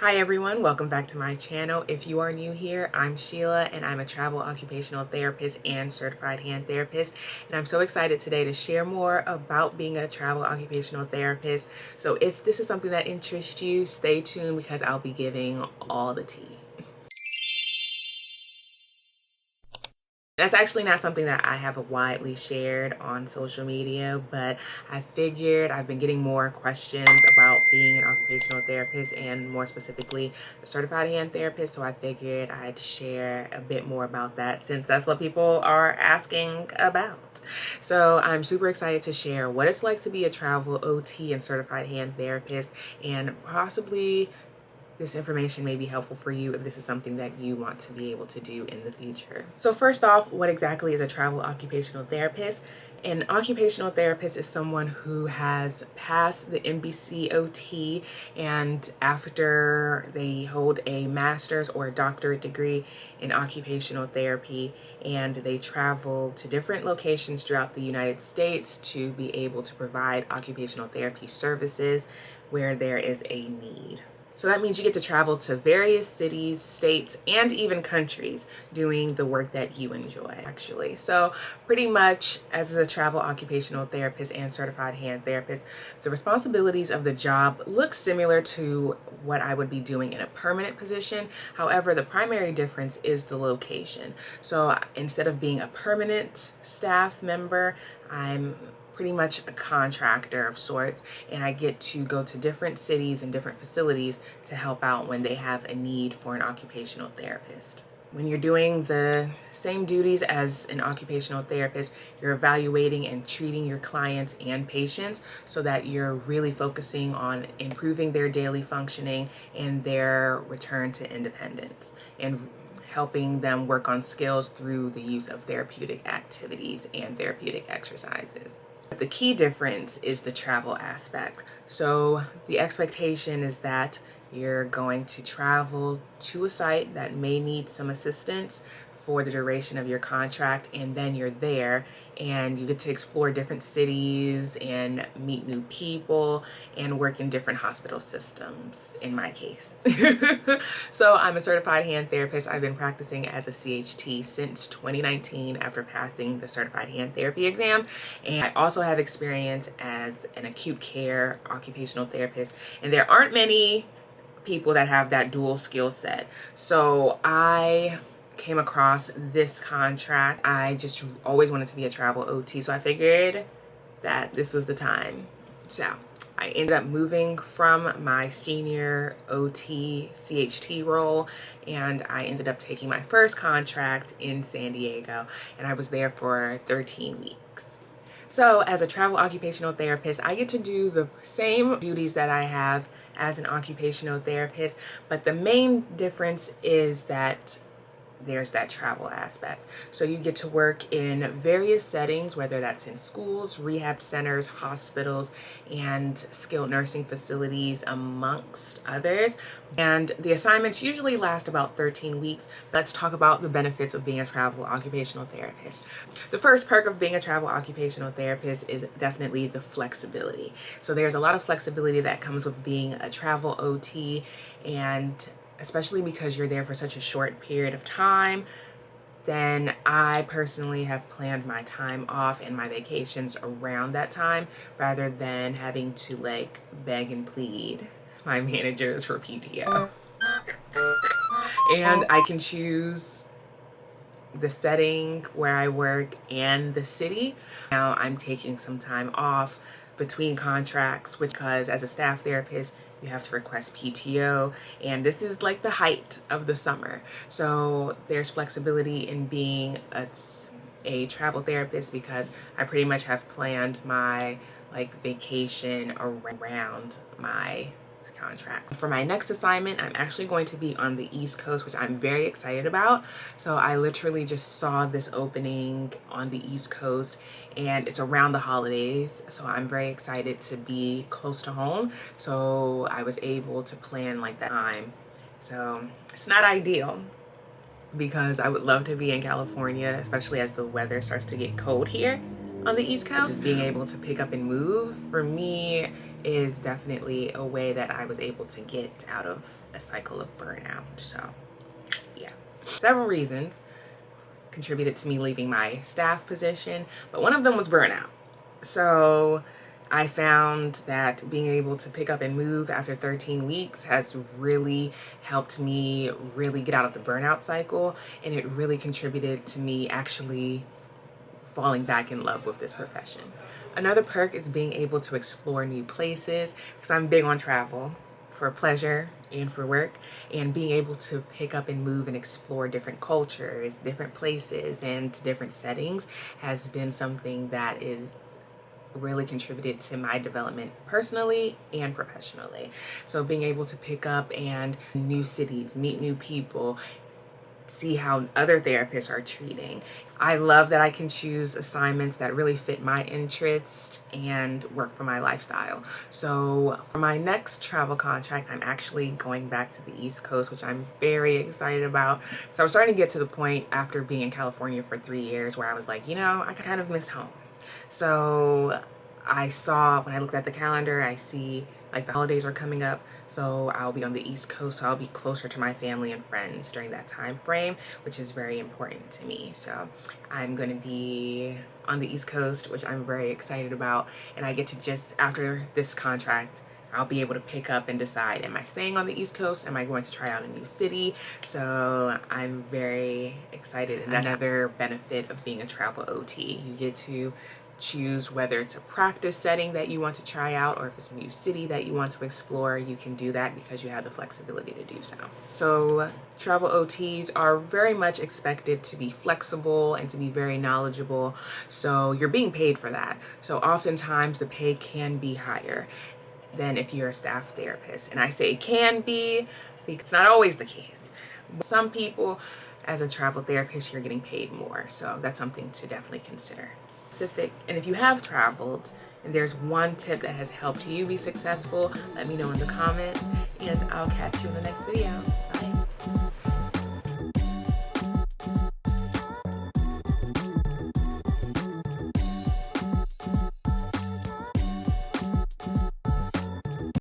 Hi everyone, welcome back to my channel. If you are new here, I'm Sheila and I'm a travel occupational therapist and certified hand therapist. And I'm so excited today to share more about being a travel occupational therapist. So if this is something that interests you, stay tuned because I'll be giving all the tea. That's actually not something that I have widely shared on social media, but I figured I've been getting more questions about being an occupational therapist and more specifically a certified hand therapist, so I figured I'd share a bit more about that since that's what people are asking about. So I'm super excited to share what it's like to be a travel OT and certified hand therapist, and possibly this information may be helpful for you if this is something that you want to be able to do in the future. So first off, what exactly is a travel occupational therapist? An occupational therapist is someone who has passed the NBCOT, and after they hold a master's or a doctorate degree in occupational therapy, and they travel to different locations throughout the United States to be able to provide occupational therapy services where there is a need. So that means you get to travel to various cities, states, and even countries doing the work that you enjoy, actually. So pretty much as a travel occupational therapist and certified hand therapist, the responsibilities of the job look similar to what I would be doing in a permanent position. However, the primary difference is the location. So instead of being a permanent staff member, I'm pretty much a contractor of sorts, and I get to go to different cities and different facilities to help out when they have a need for an occupational therapist. When you're doing the same duties as an occupational therapist, you're evaluating and treating your clients and patients so that you're really focusing on improving their daily functioning and their return to independence, and helping them work on skills through the use of therapeutic activities and therapeutic exercises. The key difference is the travel aspect. So the expectation is that you're going to travel to a site that may need some assistance for the duration of your contract, and then you're there and you get to explore different cities and meet new people and work in different hospital systems, in my case. So I'm a certified hand therapist. I've been practicing as a CHT since 2019 after passing the certified hand therapy exam, and I also have experience as an acute care occupational therapist, and there aren't many people that have that dual skill set. So I came across this contract. I just always wanted to be a travel OT, so I figured that this was the time. So I ended up moving from my senior OT CHT role, and I ended up taking my first contract in San Diego, and I was there for 13 weeks. So as a travel occupational therapist, I get to do the same duties that I have as an occupational therapist, but the main difference is that there's that travel aspect. So you get to work in various settings, whether that's in schools, rehab centers, hospitals, and skilled nursing facilities, amongst others. And the assignments usually last about 13 weeks. Let's talk about the benefits of being a travel occupational therapist. The first perk of being a travel occupational therapist is definitely the flexibility. So there's a lot of flexibility that comes with being a travel OT, and especially because you're there for such a short period of time, then I personally have planned my time off and my vacations around that time rather than having to like beg and plead my managers for PTO. And I can choose the setting where I work and the city. Now I'm taking some time off between contracts, because as a staff therapist, you have to request PTO, and this is like the height of the summer. So there's flexibility in being a travel therapist because I pretty much have planned my like vacation around my contract. For my next assignment, I'm actually going to be on the East Coast, which I'm very excited about. So I literally just saw this opening on the East Coast, and it's around the holidays. So I'm very excited to be close to home. So I was able to plan like that time. So it's not ideal because I would love to be in California, especially as the weather starts to get cold here. on the East Coast. Just being able to pick up and move for me is definitely a way that I was able to get out of a cycle of burnout. So yeah, several reasons contributed to me leaving my staff position, but one of them was burnout. So I found that being able to pick up and move after 13 weeks has really helped me really get out of the burnout cycle, and it really contributed to me actually falling back in love with this profession. Another perk is being able to explore new places, because I'm big on travel for pleasure and for work, and being able to pick up and move and explore different cultures, different places, and different settings has been something that is really contributed to my development personally and professionally. So being able to pick up and new cities, meet new people, see how other therapists are treating. I love that I can choose assignments that really fit my interests and work for my lifestyle. So for my next travel contract, I'm actually going back to the East Coast, which I'm very excited about. So I was starting to get to the point after being in California for 3 years where I was like, you know, I kind of missed home. So I saw, when I looked at the calendar, I see like the holidays are coming up, so I'll be on the East Coast, so I'll be closer to my family and friends during that time frame, which is very important to me. So I'm going to be on the East Coast, which I'm very excited about, and I get to just, after this contract, I'll be able to pick up and decide, am I staying on the East Coast? Am I going to try out a new city? So I'm very excited, and that's another benefit of being a travel OT. You get to choose whether it's a practice setting that you want to try out, or if it's a new city that you want to explore. You can do that because you have the flexibility to do so. So travel OTs are very much expected to be flexible and to be very knowledgeable. So you're being paid for that. So oftentimes the pay can be higher than if you're a staff therapist. And I say can be because it's not always the case. Some people, as a travel therapist, you're getting paid more. So that's something to definitely consider. And if you have traveled and there's one tip that has helped you be successful, let me know in the comments, and I'll catch you in the next video. Bye.